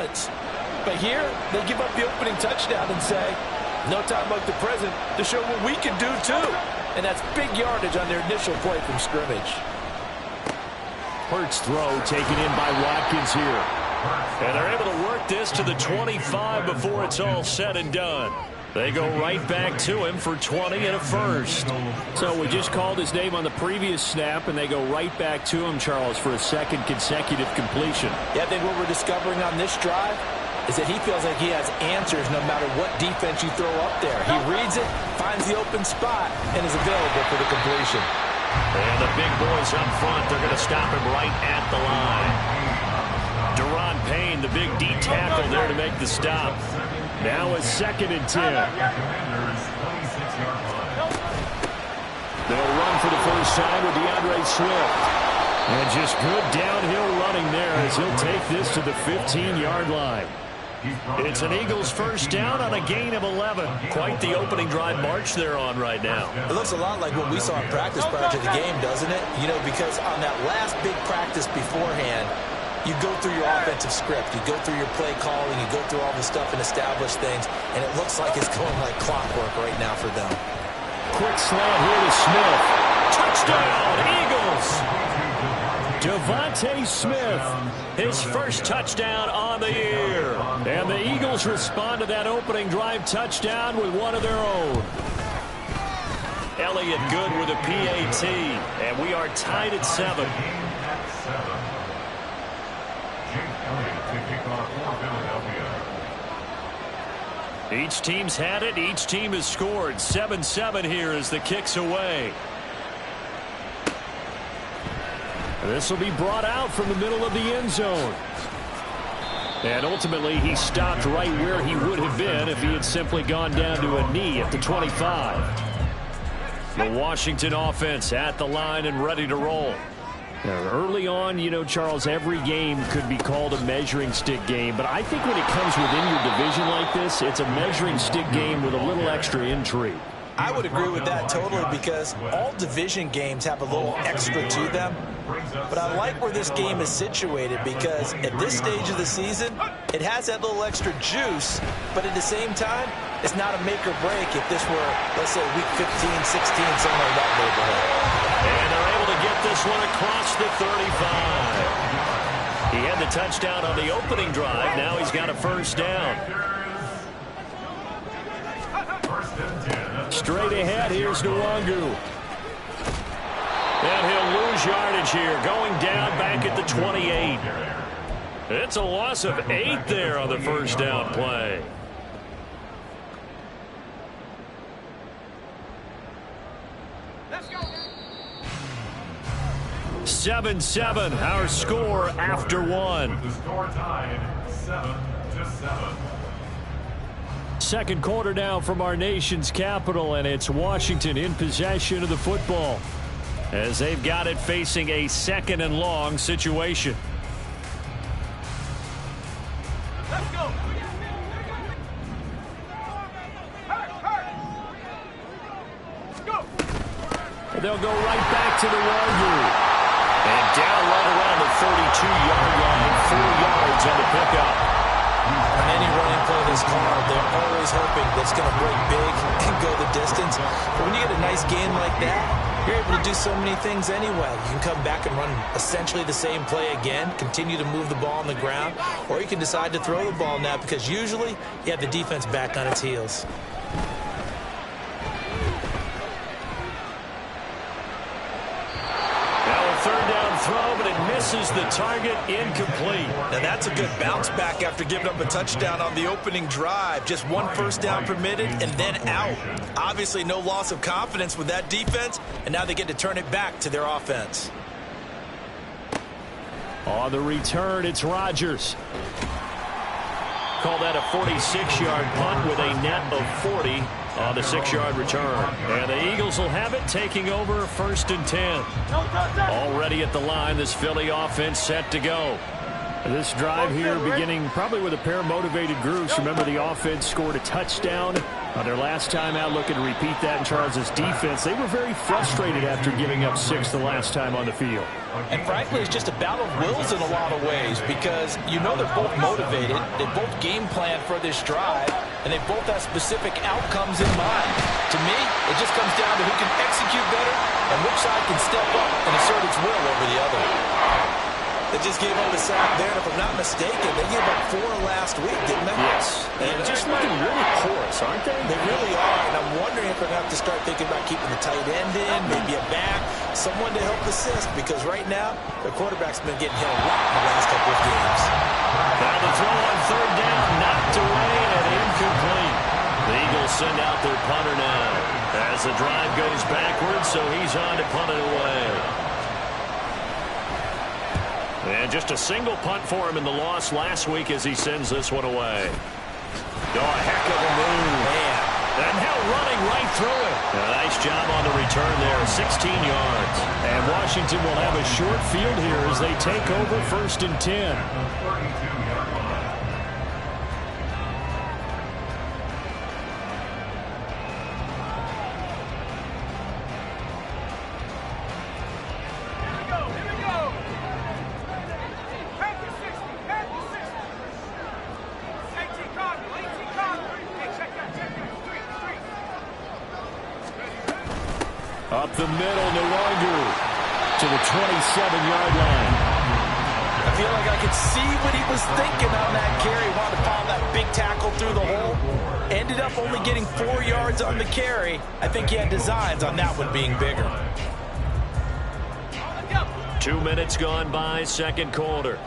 balance. But here, they give up the opening touchdown and say, no time like the present to show what we can do too. And that's big yardage on their initial play from scrimmage. Hurts throw taken in by Watkins here. And they're able to work this to the 25 before it's all said and done. They go right back to him for 20 and a first. So we just called his name on the previous snap, and they go right back to him, Charles, for a second consecutive completion. Yeah, I think what we're discovering on this drive is that he feels like he has answers no matter what defense you throw up there. He reads it, finds the open spot, and is available for the completion. And the big boys up front, they're going to stop him right at the line. Deron Payne, the big D tackle there to make the stop. Now a 2nd and 10. They'll run for the first time with DeAndre Swift. And just good downhill running there as he'll take this to the 15-yard line. It's an Eagles first down on a gain of 11. Quite the opening drive march they're on right now. It looks a lot like what we saw in practice prior to the game, doesn't it? You know, because on that last big practice beforehand, you go through your offensive script. You go through your play calling. You go through all the stuff and establish things. And it looks like it's going like clockwork right now for them. Quick slant here to Smith. Touchdown, Eagles! Devontae Smith, his first touchdown on the year. And the Eagles respond to that opening drive touchdown with one of their own. Elliott good with a PAT. And we are tied at 7. Each team's had it. Each team has scored. 7-7 here as the kick's away. This will be brought out from the middle of the end zone. And ultimately, he stopped right where he would have been if he had simply gone down to a knee at the 25. The Washington offense at the line and ready to roll. Now, early on, you know, Charles, every game could be called a measuring stick game. But I think when it comes within your division like this, it's a measuring stick game with a little extra intrigue. I would agree with that totally because all division games have a little extra to them. But I like where this game is situated because at this stage of the season, it has that little extra juice. But at the same time, it's not a make or break if this were, let's say, week 15, 16, somewhere in that neighborhood. And they're able to get this one across the 35. He had the touchdown on the opening drive. Now he's got a first down. Straight ahead, here's Nwangu. And he'll lose yardage here, going down back at the 28. It's a loss of 8 there on the first down play. Let's go. 7-7, our score after 1. The score tied 7-7. Second quarter now from our nation's capital, and it's Washington in possession of the football, as they've got it facing a 2nd and long situation. Let's go. They'll go right back to the Nwangu. And down right around the 32-yard line, 4 yards on the pickup. On any running play this card, they're always hoping that it's going to break big and go the distance. But when you get a nice gain like that, you're able to do so many things anyway. You can come back and run essentially the same play again, continue to move the ball on the ground, or you can decide to throw the ball now because usually you have the defense back on its heels. Third down throw, but it misses the target, incomplete. Now that's a good bounce back after giving up a touchdown on the opening drive. Just one first down permitted and then out. Obviously no loss of confidence with that defense, and now they get to turn it back to their offense. On the return, it's Rodgers. Call that a 46-yard punt with a net of 40 on the 6-yard return. And the Eagles will have it, taking over 1st and 10. Already at the line, this Philly offense set to go. This drive here beginning probably with a pair of motivated groups. Remember, the offense scored a touchdown Their last time out looking to repeat that in Charles' defense. They were very frustrated after giving up 6 the last time on the field. And frankly, it's just a battle of wills in a lot of ways because you know they're both motivated. They both game plan for this drive, and they both have specific outcomes in mind. To me, it just comes down to who can execute better and which side can step up and assert its will over the other. They just gave up a sack there, and if I'm not mistaken, they gave up 4 last week, didn't they? Yes. And just looking really porous, aren't they? They really are, and I'm wondering if they're going to have to start thinking about keeping the tight end in, maybe a back, someone to help assist, because right now, their quarterback's been getting hit a lot in the last couple of games. Now the throw on third down, knocked away and incomplete. The Eagles send out their punter now as the drive goes backwards, so he's on to punt it away. And just a single punt for him in the loss last week as he sends this one away. Oh, a heck of a move. Man. And now running right through it. A nice job on the return there, 16 yards. And Washington will have a short field here as they take over 1st and 10. Up the middle, Nwangu to the 27-yard line. I feel like I could see what he was thinking on that carry. Wanted to pound that big tackle through the hole. Ended up only getting 4 yards on the carry. I think he had designs on that one being bigger. 2 minutes gone by, second quarter.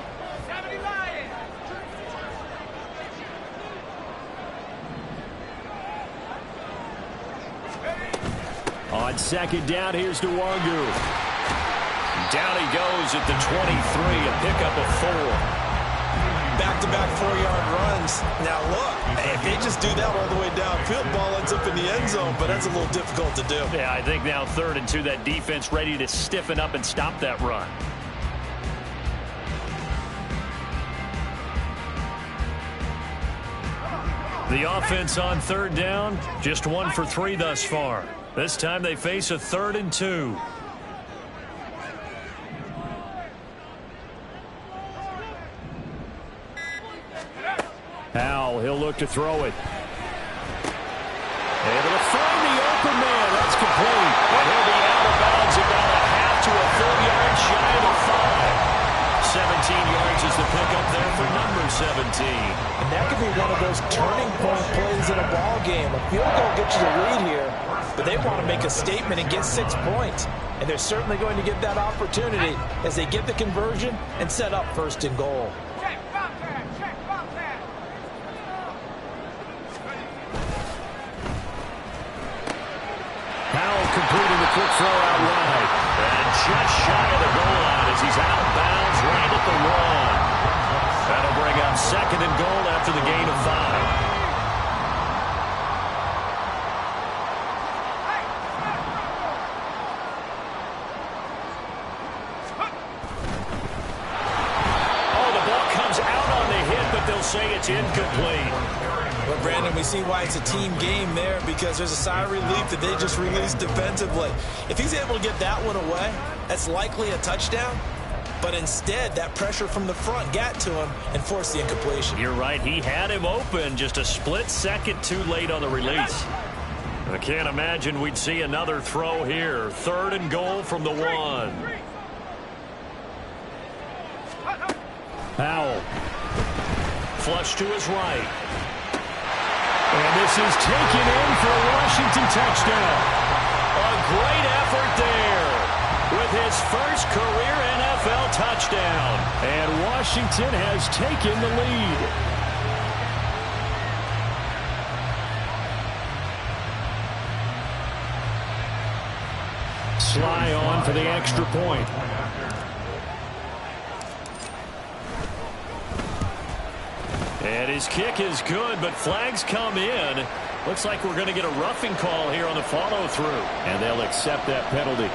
On second down, here's Nwangu. Down he goes at the 23, a pickup of 4. Back-to-back 4-yard runs. Now look, if they just do that all the way downfield, ball ends up in the end zone, but that's a little difficult to do. Yeah, I think now 3rd and 2, that defense ready to stiffen up and stop that run. The offense on 3rd down, just 1 for 3 thus far. This time they face a 3rd and 2. Howell, he'll look to throw it. Able to find the open man. That's complete. And he'll be out of bounds about a half to a full yard shy of the 5. 17 yards is the pickup there for number 17. And that could be one of those turning point plays in a ball game. A field goal gets you the lead here, but they want to make a statement and get 6 points. And they're certainly going to get that opportunity as they get the conversion and set up 1st and goal. Howell completing the quick throw out wide. And just shy of the goal line as he's out of bounds right at the 1. That'll bring up 2nd and goal after the gain of 5. They'll say it's incomplete. Well, Brandon, we see why it's a team game there because there's a sigh of relief that they just released defensively. If he's able to get that one away, that's likely a touchdown. But instead, that pressure from the front got to him and forced the incompletion. You're right. He had him open just a split second too late on the release. I can't imagine we'd see another throw here. 3rd and goal from the 1. Howell. Flush to his right. And this is taken in for a Washington touchdown. A great effort there with his first career NFL touchdown. And Washington has taken the lead. Sly on for the extra point. And his kick is good, but flags come in. Looks like we're going to get a roughing call here on the follow-through. And they'll accept that penalty.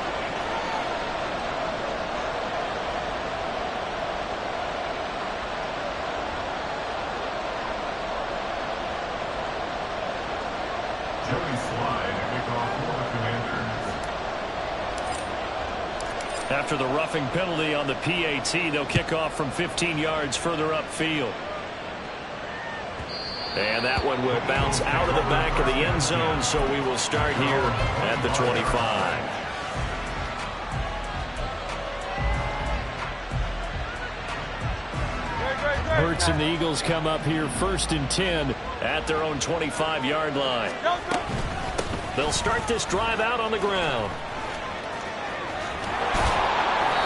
After the roughing penalty on the PAT, they'll kick off from 15 yards further upfield. And that one will bounce out of the back of the end zone, so we will start here at the 25. Hurts and the Eagles come up here 1st and 10 at their own 25-yard line. They'll start this drive out on the ground.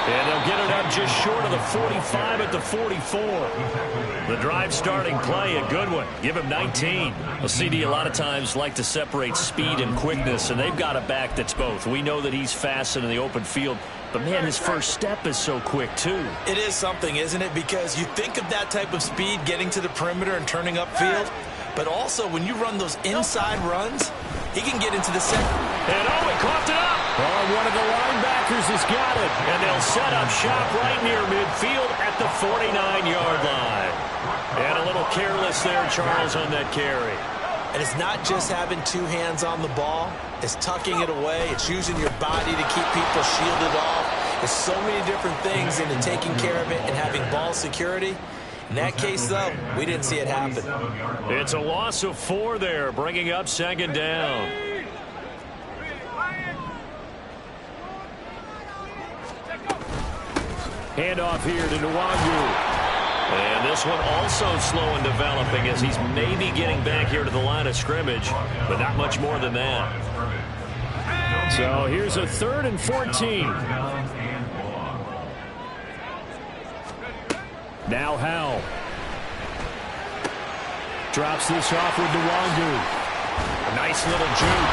And they'll get it up just short of the 45 at the 44. The drive starting play, a good one. Give him 19. Well, CD a lot of times like to separate speed and quickness, and they've got a back that's both. We know that he's fast in the open field, but, man, his first step is so quick, too. It is something, isn't it? Because you think of that type of speed getting to the perimeter and turning upfield, but also when you run those inside runs, he can get into the second. And he coughed it up. Oh, one of the linebackers has got it. And they'll set up shop right near midfield at the 49-yard line. And a little careless there, Charles, on that carry. And it's not just having two hands on the ball. It's tucking it away. It's using your body to keep people shielded off. There's so many different things into taking care of it and having ball security. In that case, though, we didn't see it happen. It's a loss of 4 there, bringing up 2nd down. Handoff here to Nwangu. And this one also slow in developing as he's maybe getting back here to the line of scrimmage, but not much more than that. So here's a 3rd and 14. Now Howell. Drops this off with Nwangu. A nice little juke.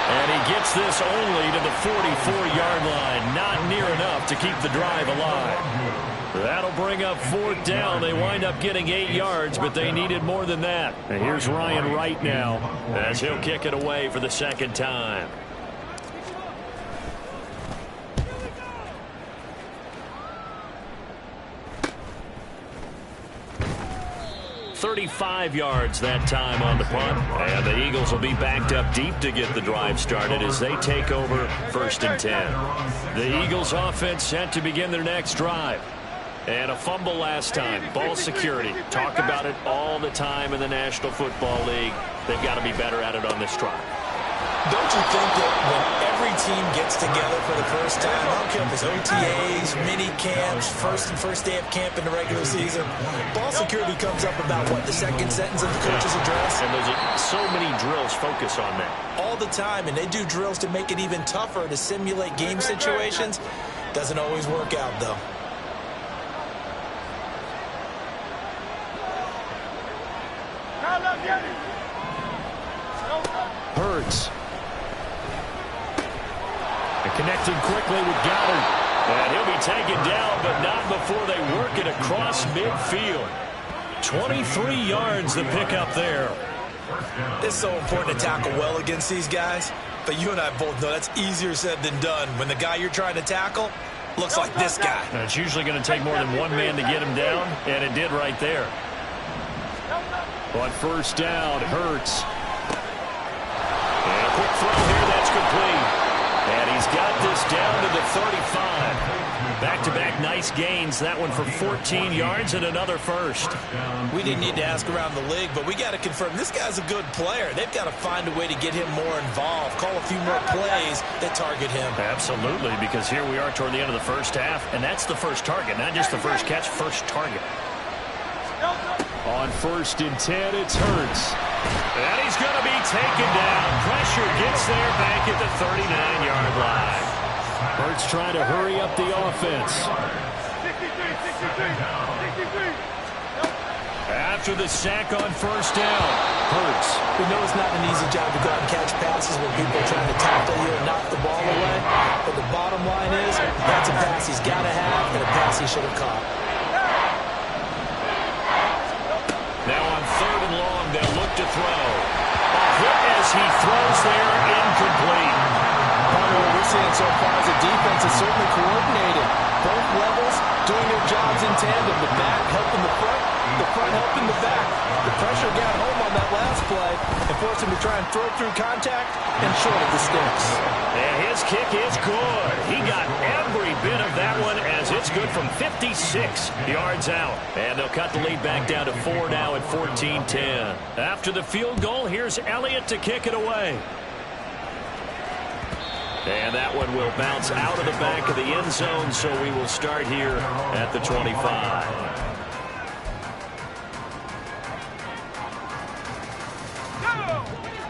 And he gets this only to the 44-yard line. Not near enough to keep the drive alive. That'll bring up 4th down. They wind up getting 8 yards, but they needed more than that. And here's Ryan Wright now, as he'll kick it away for the 2nd time. $35 yards that time on the punt. And the Eagles will be backed up deep to get the drive started as they take over 1st and 10. The Eagles offense set to begin their next drive. And a fumble last time. Ball security. Talk about it all the time in the National Football League. They've got to be better at it on this drive. Don't you think that when every team gets together for the first time, I don't care if it's OTAs, mini camps, first day of camp in the regular season, ball security comes up about, what, the 2nd sentence of the coach's address? And there's so many drills focus on that. All the time, and they do drills to make it even tougher to simulate game situations. Doesn't always work out, though. Hurts. And connecting quickly with Goddard. And he'll be taken down, but not before they work it across midfield. 23 yards the pickup there. It's so important to tackle well against these guys, but you and I both know that's easier said than done when the guy you're trying to tackle looks like this guy. And it's usually going to take more than one man to get him down, and it did right there. On 1st down, Hurts. And a quick throw here, that's complete. And he's got this down to the 35. Back-to-back nice gains. That one for 14 yards and another first. We didn't need to ask around the league, but we got to confirm this guy's a good player. They've got to find a way to get him more involved, call a few more plays that target him. Absolutely, because here we are toward the end of the first half, and that's the first target, not just the first catch, first target. On 1st and 10, it's Hurts. And he's going to be taken down. Pressure gets there back at the 39-yard line. Hurts trying to hurry up the offense. After the sack on 1st down, Hurts. We know it's not an easy job to go out and catch passes when people are trying to tackle you and knock the ball away. But the bottom line is, that's a pass he's got to have and a pass he should have caught. Now on 3rd and long, they'll look to throw. A hit as he throws there, incomplete. What we're seeing so far is the defense is certainly coordinated. Both levels doing their jobs in tandem. The back helping the front helping the back. The pressure got home on that last play and force him to try and throw through contact and short of the sticks. And his kick is good. He got every bit of that one as it's good from 56 yards out. And they'll cut the lead back down to 4 now at 14-10. After the field goal, here's Elliott to kick it away. And that one will bounce out of the back of the end zone, so we will start here at the 25.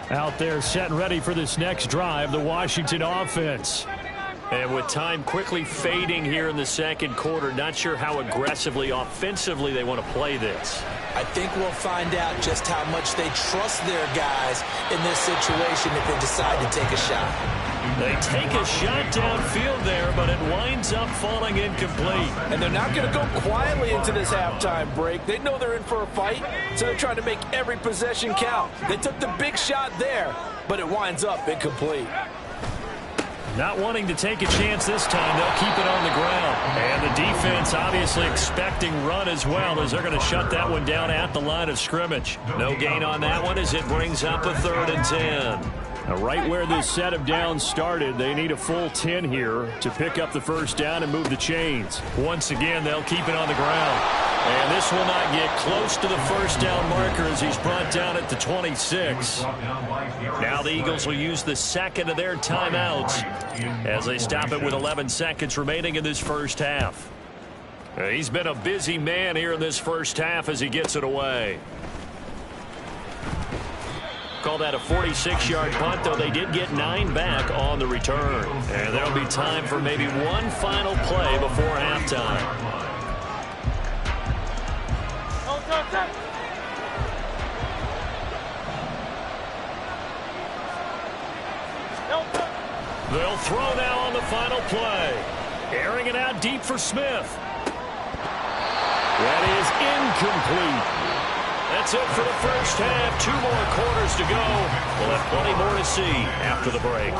Out there set and ready for this next drive, the Washington offense. And with time quickly fading here in the second quarter, not sure how aggressively, offensively they want to play this. I think we'll find out just how much they trust their guys in this situation if they decide to take a shot. They take a shot downfield there, but it winds up falling incomplete. And they're not going to go quietly into this halftime break. They know they're in for a fight, so they're trying to make every possession count. They took the big shot there, but it winds up incomplete. Not wanting to take a chance this time, they'll keep it on the ground. And the defense obviously expecting run as well, as they're going to shut that one down at the line of scrimmage. No gain on that one as it brings up a 3rd and 10. Now, right where this set of downs started, they need a full 10 here to pick up the first down and move the chains. Once again, they'll keep it on the ground. And this will not get close to the first down marker as he's brought down at the 26. Now the Eagles will use the second of their timeouts as they stop it with 11 seconds remaining in this first half. He's been a busy man here in this first half as he gets it away. Call that a 46-yard punt, though they did get 9 back on the return. And there'll be time for maybe one final play before halftime. They'll throw now on the final play. Airing it out deep for Smith. That is incomplete. That's it for the first half. 2 more quarters to go. We'll have plenty more to see after the break.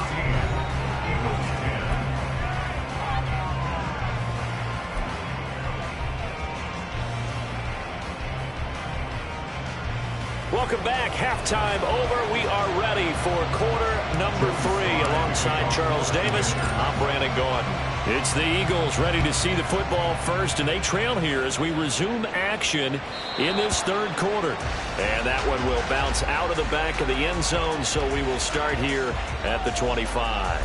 Welcome back. Halftime over. We are ready for quarter number 3. Alongside Charles Davis, I'm Brandon Gordon. It's the Eagles ready to see the football first, and they trail here as we resume action in this 3rd quarter. And that one will bounce out of the back of the end zone, so we will start here at the 25.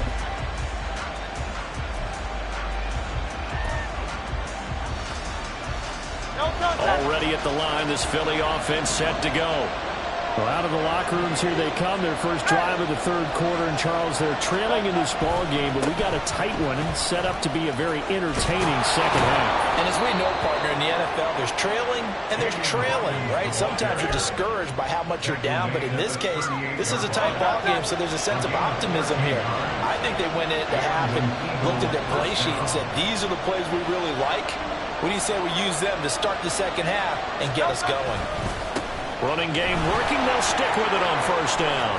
Already at the line, this Philly offense set to go. Well, out of the locker rooms here they come. Their first drive of the 3rd quarter. And, Charles, they're trailing in this ball game, but we got a tight one and set up to be a very entertaining second half. And as we know, partner, in the NFL, there's trailing and there's trailing, right? Sometimes you're discouraged by how much you're down, but in this case, this is a tight ball game, so there's a sense of optimism here. I think they went in at the half and looked at their play sheet and said, these are the plays we really like. What do you say we use them to start the second half and get us going? Running game working. They'll stick with it on first down.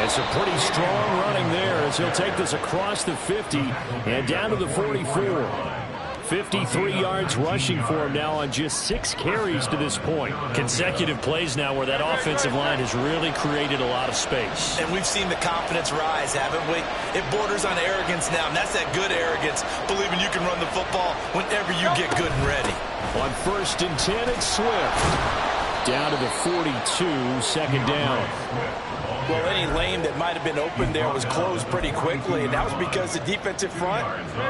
It's a pretty strong running there as he'll take this across the 50 and down to the 44. 53 yards rushing for him now on just 6 carries to this point. Consecutive plays now where that offensive line has really created a lot of space. And we've seen the confidence rise, haven't we? It borders on arrogance now, and that's that good arrogance, believing you can run the football whenever you get good and ready. On 1st and 10, it's Swift. Down to the 42, 2nd down. Well, any lane that might have been open there was closed pretty quickly, and that was because the defensive front,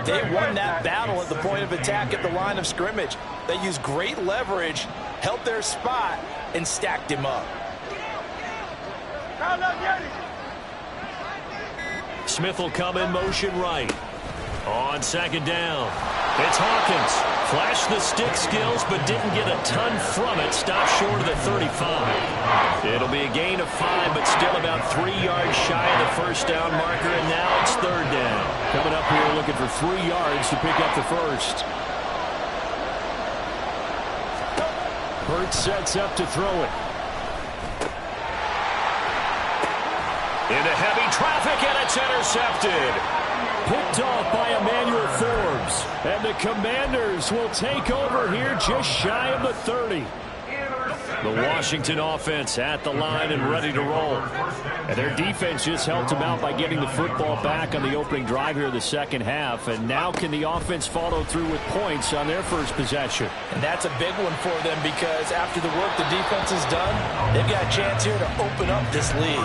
they won that battle at the point of attack at the line of scrimmage. They used great leverage, held their spot, and stacked him up. Smith will come in motion right. On 2nd down, it's Hawkins. Flashed the stick skills, but didn't get a ton from it. Stopped short of the 35. It'll be a gain of 5, but still about 3 yards shy of the first down marker, and now it's 3rd down. Coming up here looking for 3 yards to pick up the first. Hurts sets up to throw it. Into heavy traffic, and it's intercepted. Picked off by Emmanuel Forbes. And the Commanders will take over here just shy of the 30. The Washington offense at the line and ready to roll. And their defense just helped them out by getting the football back on the opening drive here in the second half. And now can the offense follow through with points on their first possession? And that's a big one for them because after the work the defense has done, they've got a chance here to open up this lead.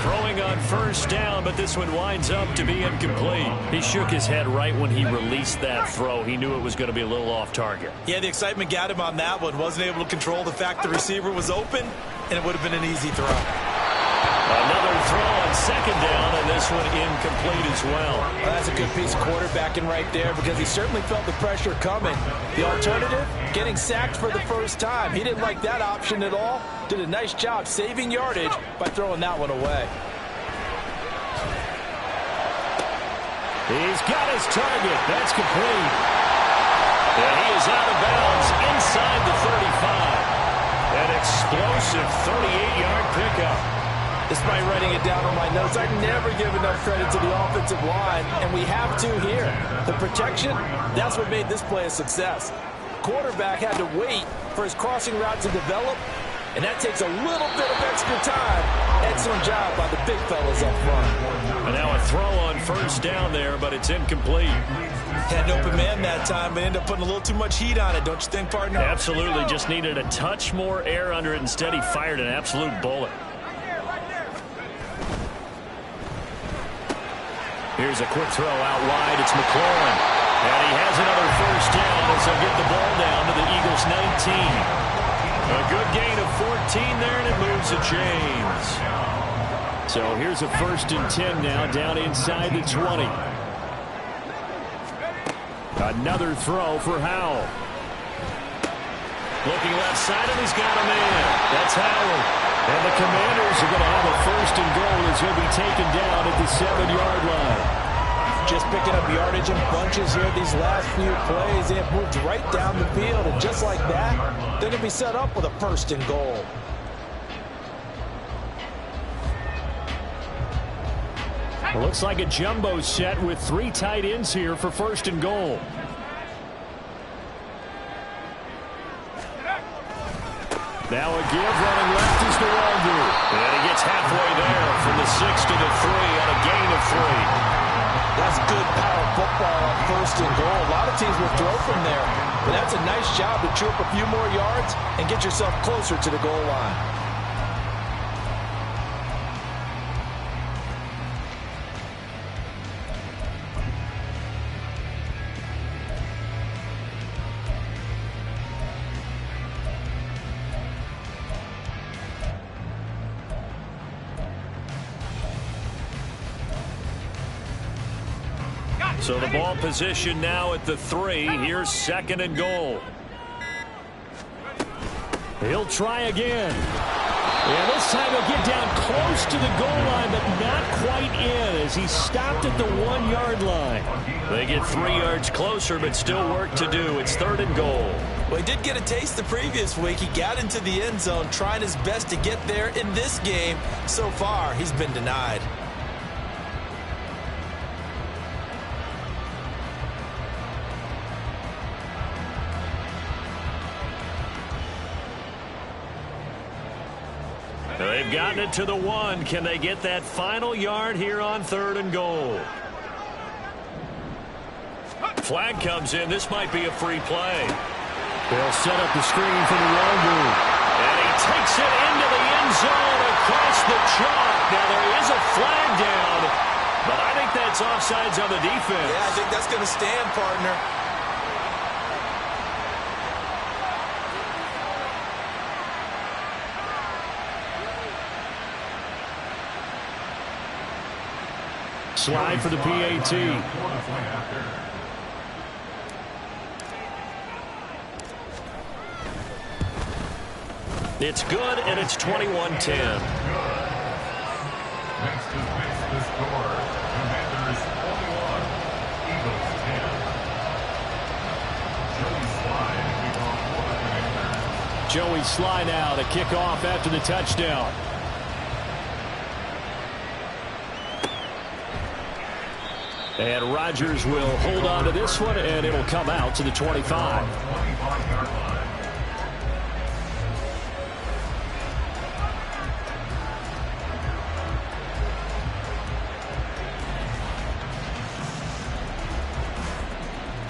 Throwing on first down, but this one winds up to be incomplete. He shook his head right when he released that throw. He knew it was going to be a little off target. Yeah, the excitement got him on that one. Wasn't able to control the fact the receiver was open, and it would have been an easy throw. Another throw on second down, and this one incomplete as well. That's a good piece of quarterbacking right there because he certainly felt the pressure coming. The alternative, getting sacked for the first time. He didn't like that option at all. Did a nice job saving yardage by throwing that one away. He's got his target. That's complete. And he is out of bounds inside the 35. An explosive 38-yard pickup. Despite writing it down on my notes, I never give enough credit to the offensive line, and we have to here. The protection, that's what made this play a success. Quarterback had to wait for his crossing route to develop, and that takes a little bit of extra time. Excellent job by the big fellas up front. And now a throw on first down there, but it's incomplete. Had an open man that time, but ended up putting a little too much heat on it, don't you think, partner? Absolutely. Just needed a touch more air under it. Instead, he fired an absolute bullet. Here's a quick throw out wide. It's McLaurin. And he has another first down as they'll get the ball down to the Eagles' 19. A good gain of 14 there, and it moves the chains. So here's a 1st and 10 now, down inside the 20. Another throw for Howell. Looking left side, and he's got a man. That's Howell. And the Commanders are going to have a 1st and goal as he'll be taken down at the 7-yard line. Just picking up yardage in bunches here these last few plays. They have moved right down the field, and just like that, they're going to be set up with a 1st and goal. Well, looks like a jumbo set with 3 tight ends here for 1st and goal. Now a give, running left is the Waldo. And he gets halfway there from the 6 to the 3 on a gain of 3. That's good power football on 1st and goal. A lot of teams will throw from there, but that's a nice job to chew up a few more yards and get yourself closer to the goal line. So the ball position now at the 3. Here's 2nd and goal. He'll try again. And this time he'll get down close to the goal line, but not quite in as he stopped at the 1-yard line. They get 3 yards closer, but still work to do. It's 3rd and goal. Well, he did get a taste the previous week. He got into the end zone, trying his best to get there in this game. So far, he's been denied. They've gotten it to the 1. Can they get that final yard here on 3rd and goal? Flag comes in. This might be a free play. They'll set up the screen for the Waldo. And he takes it into the end zone across the chalk. Now there is a flag down, but I think that's offsides on the defense. Yeah, I think that's going to stand, partner. Slide for the PAT. It's good, and it's 21-10. Next to fix the score, Commanders 21, Eagles 10. Joey Sly now to kick off after the touchdown. And Rodgers will hold on to this one, and it'll come out to the 25.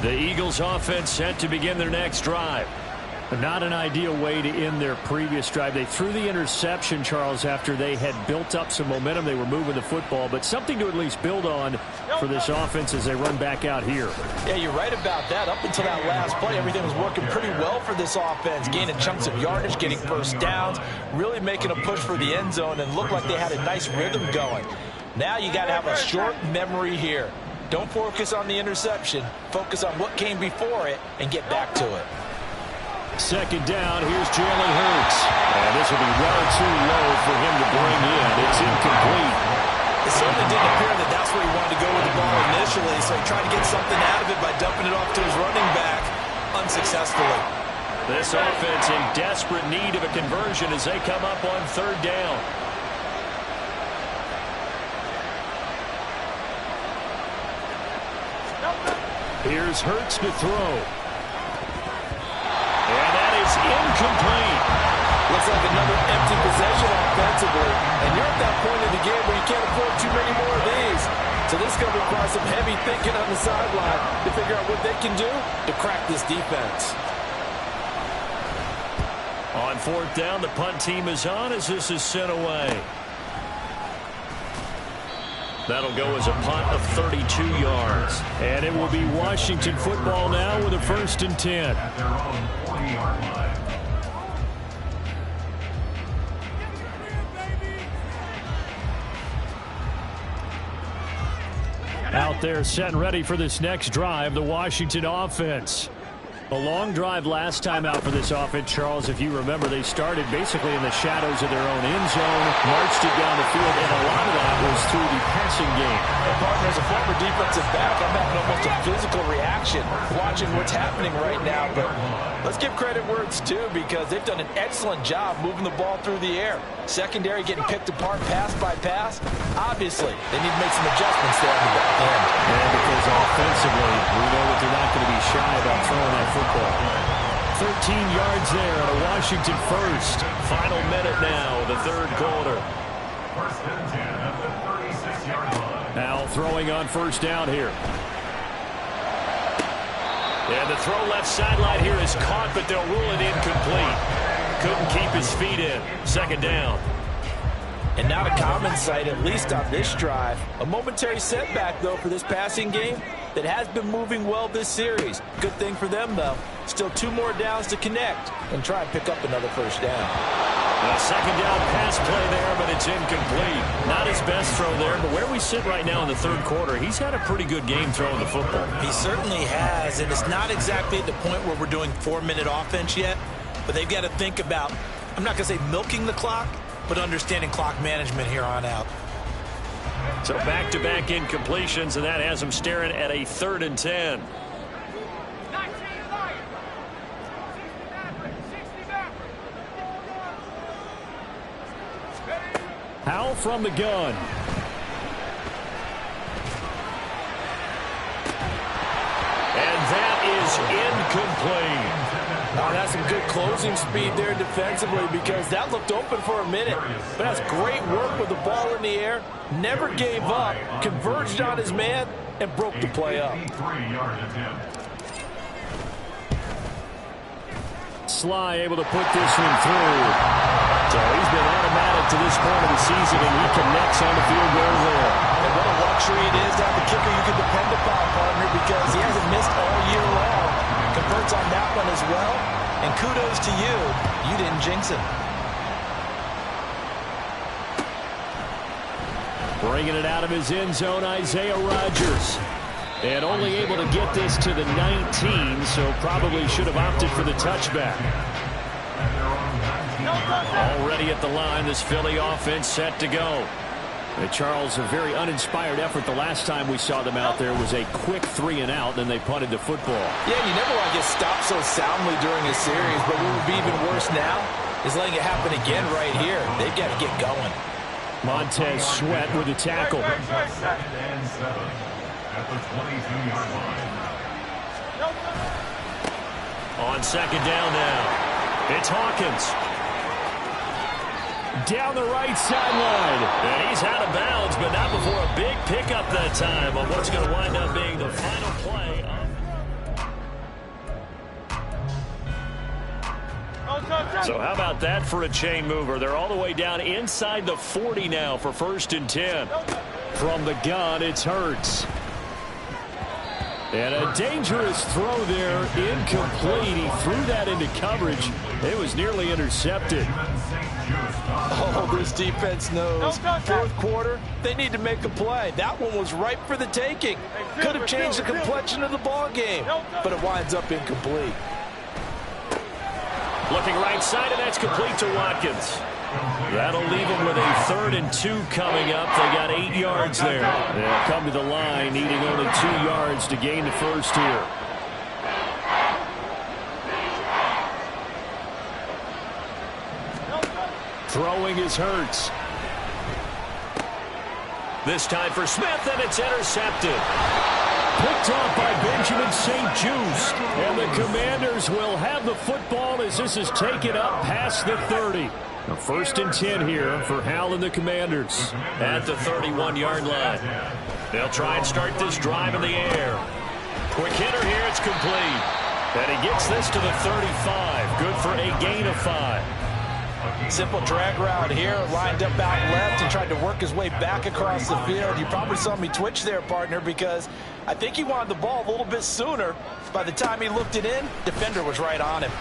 The Eagles offense set to begin their next drive. Not an ideal way to end their previous drive. They threw the interception, Charles, after they had built up some momentum. They were moving the football, but something to at least build on for this offense as they run back out here. Yeah, you're right about that. Up until that last play, everything was working pretty well for this offense, gaining chunks of yardage, getting first downs, really making a push for the end zone, and looked like they had a nice rhythm going. Now you got to have a short memory here. Don't focus on the interception. Focus on what came before it and get back to it. Second down, here's Jalen Hurts. And this will be well too low for him to bring in. It's incomplete. It certainly didn't appear that that's where he wanted to go with the ball initially, so he tried to get something out of it by dumping it off to his running back unsuccessfully. This offense in desperate need of a conversion as they come up on third down. Here's Hurts to throw. And that is incomplete. Looks like another empty possession offensively. And you're at that point in the game where you can't afford too many more of these. So this is going to require some heavy thinking on the sideline to figure out what they can do to crack this defense. On fourth down, the punt team is on as this is sent away. That'll go as a punt of 32 yards. And it will be Washington football now with a 1st and 10. At their own 40-yard line. Out there set and ready for this next drive, the Washington offense. A long drive last time out for this offense, Charles. If you remember, they started basically in the shadows of their own end zone, marched it down the field, and a lot of that was through the passing game. And partner, as a former defensive back, I'm having almost a physical reaction watching what's happening right now. But let's give credit where it's due because they've done an excellent job moving the ball through the air. Secondary getting picked apart pass by pass. Obviously, they need to make some adjustments there on the back end. And because offensively, we know that they're not going to be shy about throwing that football. 13 yards there on a Washington first. Final minute now of the third quarter. 1st and 10 at the 36-yard line. Now throwing on first down here. And the throw left sideline here is caught, but they'll rule it incomplete. Couldn't keep his feet in. Second down. And not a common sight, at least on this drive. A momentary setback, though, for this passing game that has been moving well this series. Good thing for them, though. Still 2 more downs to connect and try and pick up another first down. A second down pass play there, but it's incomplete. Not his best throw there, but where we sit right now in the third quarter, he's had a pretty good game throwing the football. He certainly has, and it's not exactly at the point where we're doing 4-minute offense yet, but they've got to think about, I'm not going to say milking the clock, but understanding clock management here on out. So back-to-back incompletions, and that has them staring at a 3rd and 10. Howell from the gun. And that is incomplete. Now, that's some good closing speed there defensively because that looked open for a minute. But that's great work with the ball in the air. Never gave up, converged on his man, and broke the play up. 3-yard attempt. Sly able to put this one through. So he's been automatic to this point of the season, and he connects on the field goal there. And what a luxury it is to have a kicker you can depend upon, partner, because he hasn't missed all year long. Converts on that one as well. And kudos to you. You didn't jinx him. Bringing it out of his end zone, Isaiah Rodgers. And only able to get this to the 19, so probably should have opted for the touchback. Already at the line, this Philly offense set to go. Charles, a very uninspired effort. The last time we saw them out there was a quick 3 and out, then they punted the football. Yeah, you never want to get stopped so soundly during a series, but what would be even worse now is letting it happen again right here. They've got to get going. Montez Sweat with the tackle. 2nd and 7 at the 22-yard line. On second down now, it's Hawkins. Down the right sideline. And he's out of bounds, but not before a big pickup that time on what's going to wind up being the final play. So how about that for a chain mover? They're all the way down inside the 40 now for 1st and 10. From the gun, it's Hurts. And a dangerous throw there, incomplete. He threw that into coverage. It was nearly intercepted. Oh, this defense knows. 4th quarter, they need to make a play. That one was ripe for the taking. Could have changed the complexion of the ball game, but it winds up incomplete. Looking right side, and that's complete to Watkins. That'll leave them with a 3rd and 2 coming up. They got 8 yards there. They'll come to the line, needing only 2 yards to gain the first here. Throwing is Hurts. This time for Smith, and it's intercepted. Picked off by Benjamin St. Just. And the Commanders will have the football as this is taken up past the 30. A 1st and 10 here for Hal and the Commanders. At the 31-yard line. They'll try and start this drive in the air. Quick hitter here, it's complete. And he gets this to the 35. Good for a gain of 5. Simple drag route here, lined up out left and tried to work his way back across the field. You probably saw me twitch there, partner, because I think he wanted the ball a little bit sooner. By the time he looked it in, defender was right on him.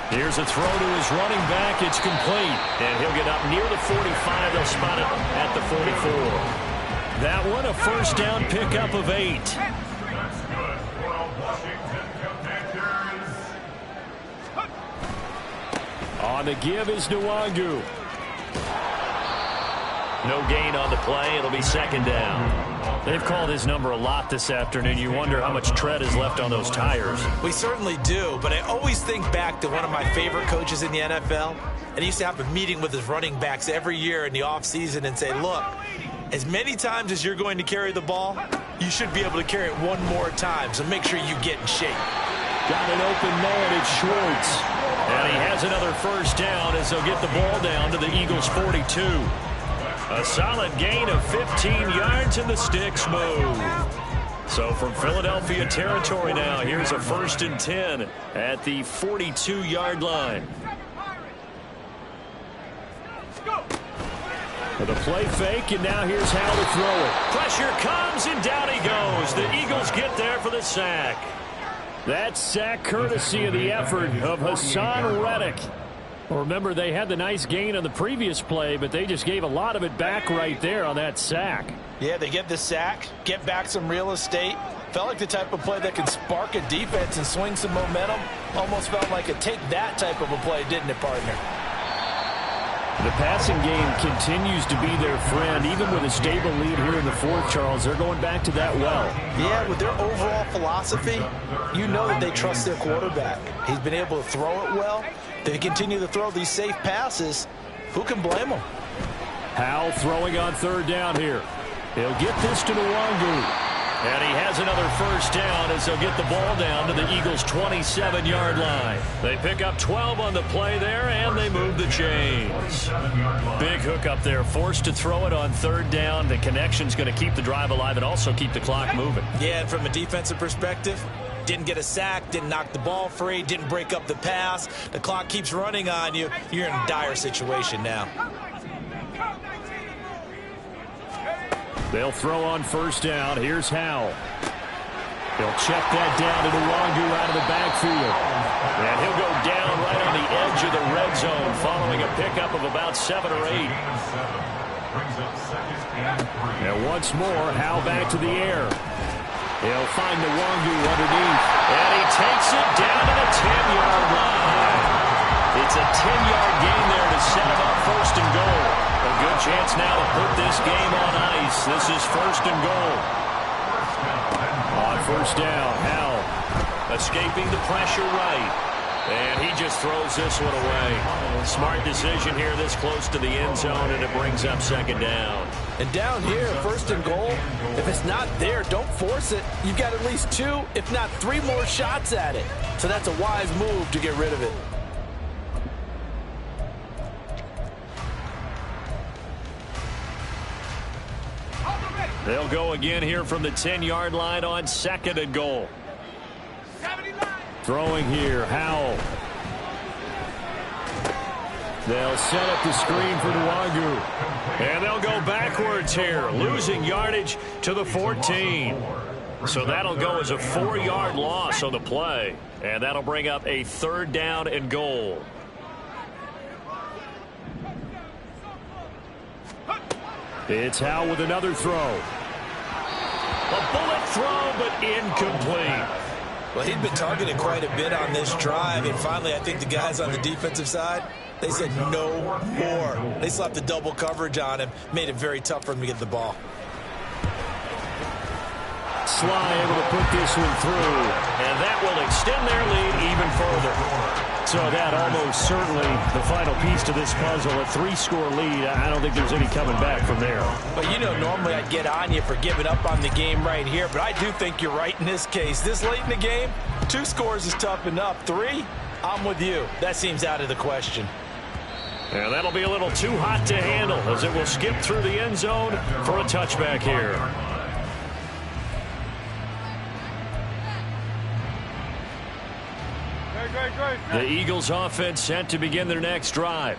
Here's a throw to his running back. It's complete. And he'll get up near the 45. They'll spot it at the 44. That one a 1st down pickup of 8. On the give is Nwangu. No gain on the play. It'll be 2nd down. They've called his number a lot this afternoon. You wonder how much tread is left on those tires. We certainly do, but I always think back to one of my favorite coaches in the NFL. And he used to have a meeting with his running backs every year in the offseason and say, look, as many times as you're going to carry the ball, you should be able to carry it one more time, so make sure you get in shape. Got an open man, it's Schwartz. And he has another 1st down as they'll get the ball down to the Eagles' 42. A solid gain of 15 yards and the sticks move. So from Philadelphia territory now, here's a 1st and 10 at the 42-yard line. For the play fake, and now here's how to throw it. Pressure comes, and down he goes. The Eagles get there for the sack. That sack courtesy of the effort of Hassan Reddick. Well, remember, they had the nice gain on the previous play, but they just gave a lot of it back right there on that sack. Yeah, they get the sack, get back some real estate. Felt like the type of play that can spark a defense and swing some momentum. Almost felt like a take that type of a play, didn't it, partner? The passing game continues to be their friend. Even with a stable lead here in the 4th, Charles, they're going back to that well. Yeah, with their overall philosophy, you know that they trust their quarterback. He's been able to throw it well. They continue to throw these safe passes. Who can blame them? Howell throwing on 3rd down here. He'll get this to Nwangu. And he has another 1st down as they'll get the ball down to the Eagles' 27-yard line. They pick up 12 on the play there, and they move the chains. Big hook up there, forced to throw it on 3rd down. The connection's going to keep the drive alive and also keep the clock moving. Yeah, and from a defensive perspective, didn't get a sack, didn't knock the ball free, didn't break up the pass. The clock keeps running on you. You're in a dire situation now. They'll throw on 1st down. Here's Howell. They'll check that down to Nwangu out of the backfield. And he'll go down right on the edge of the red zone following a pickup of about 7 or 8. And once more, Howell back to the air. He'll find Nwangu underneath. And he takes it down to the 10-yard line. It's a 10-yard gain there to set him up 1st and goal. A good chance now to put this game on ice. This is 1st and goal. On 1st down, Howell escaping the pressure right. And he just throws this one away. Smart decision here this close to the end zone, and it brings up 2nd down. And down here, 1st and goal, if it's not there, don't force it. You've got at least 2, if not 3 more shots at it. So that's a wise move to get rid of it. They'll go again here from the 10-yard line on 2nd and goal. Throwing here, Howell. They'll set up the screen for Nwagu. And they'll go backwards here, losing yardage to the 14. So that'll go as a 4-yard loss on the play. And that'll bring up a 3rd down and goal. It's Howe with another throw. A bullet throw, but incomplete. Well, he'd been targeted quite a bit on this drive, and finally I think the guys on the defensive side, they said no more. They slapped the double coverage on him, made it very tough for him to get the ball. Sly able to put this one through. And that will extend their lead even further. So that almost certainly the final piece to this puzzle, a 3-score lead. I don't think there's any coming back from there. But you know, normally I'd get on you for giving up on the game right here, but I do think you're right in this case. This late in the game, 2 scores is tough enough. 3, I'm with you. That seems out of the question. And that'll be a little too hot to handle as it will skip through the end zone for a touchback here. The Eagles offense set to begin their next drive.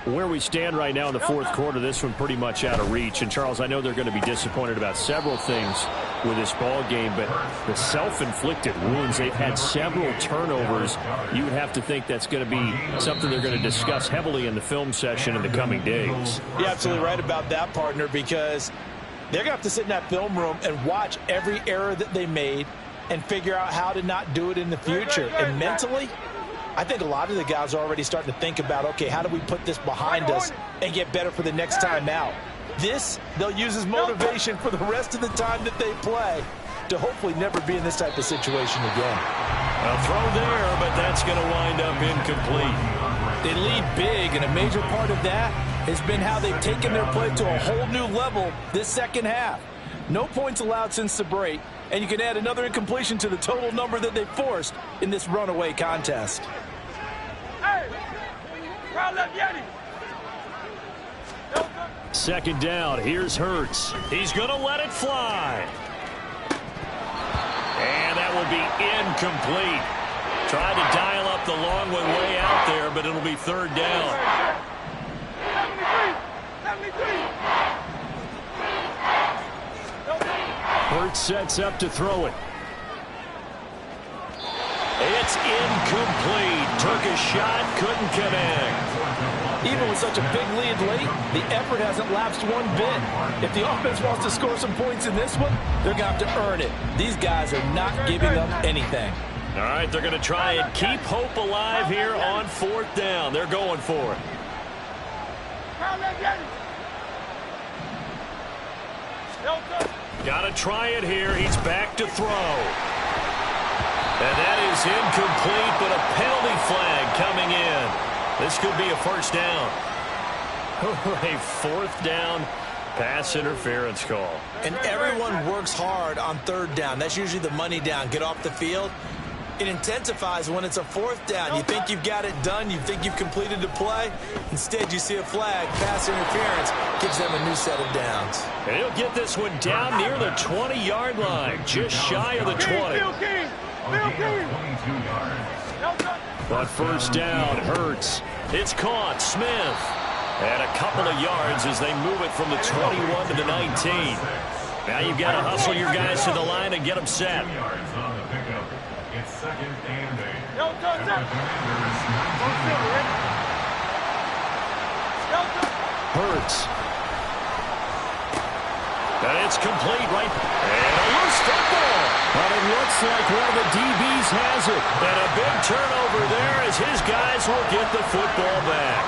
Where we stand right now in the 4th quarter, this one pretty much out of reach. And, Charles, I know they're going to be disappointed about several things with this ball game, but the self-inflicted wounds, they've had several turnovers. You would have to think that's going to be something they're going to discuss heavily in the film session in the coming days. You're absolutely right about that, partner, because they're going to have to sit in that film room and watch every error that they made and figure out how to not do it in the future. And mentally, I think a lot of the guys are already starting to think about, okay, how do we put this behind us and get better for the next time out? This, they'll use as motivation for the rest of the time that they play to hopefully never be in this type of situation again. A throw there, but that's going to wind up incomplete. They lead big, and a major part of that has been how they've taken their play to a whole new level this second half. No points allowed since the break, and you can add another incompletion to the total number that they forced in this runaway contest. Second down, here's Hurts. He's going to let it fly. And that will be incomplete. Tried to dial up the long way out there, but it'll be 3rd down. 73. Hurts sets up to throw it. It's incomplete. Took a shot, couldn't connect. Even with such a big lead late, the effort hasn't lapsed one bit. If the offense wants to score some points in this one, they're going to have to earn it. These guys are not giving up anything. All right, they're going to try and keep hope alive here on 4th down. They're going for it. Got to try it here. He's back to throw. And that is incomplete, but a penalty flag coming in. This could be a 1st down. A 4th down pass interference call. And everyone works hard on 3rd down. That's usually the money down. Get off the field. It intensifies when it's a 4th down. You think you've got it done. You think you've completed the play. Instead, you see a flag. Pass interference gives them a new set of downs. And he'll get this one down near the 20-yard line, just shy of the 20. But 1st down, Hurts. It's caught. Smith. And a couple of yards as they move it from the 21 to the 19. Now you've got to hustle your guys to the line and get them set. It's 2nd and 8. Hurts. And it's complete right. And a loose football. But it looks like one of the DBs has it. And a big turnover there as his guys will get the football back.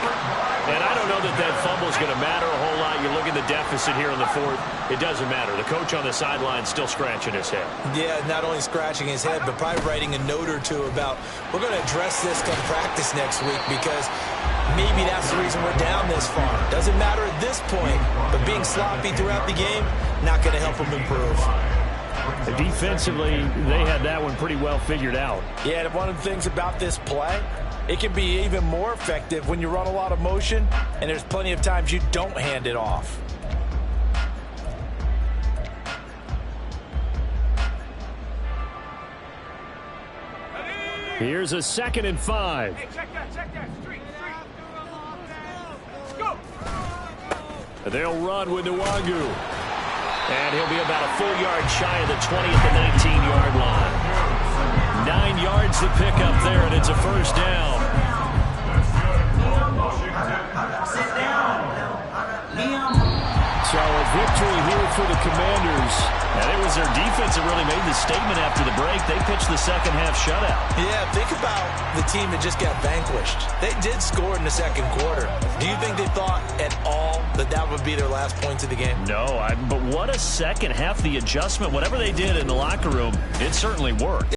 And I don't know that that fumble is going to matter a whole lot. You look at the deficit here in the 4th. It doesn't matter. The coach on the sideline still scratching his head. Yeah, not only scratching his head, but probably writing a note or two about, we're going to address this come practice next week because maybe that's the reason we're down this far. Doesn't matter at this point, but being sloppy throughout the game, not going to help them improve. Defensively, they had that one pretty well figured out. Yeah, and one of the things about this play, it can be even more effective when you run a lot of motion, and there's plenty of times you don't hand it off. Here's a 2nd and 5. Hey, check that. They'll run with Nwangu. And he'll be about a full yard shy of the 20 at the 19-yard line. 9 yards to pick up there, and it's a first down. So a victory here for the Commanders. And it was their defense that really made the statement after the break. They pitched the second half shutout. Yeah, think about the team that just got vanquished. They did score in the second quarter. Do you think they thought at all that that would be their last points of the game? No, but what a second half. The adjustment, whatever they did in the locker room, it certainly worked.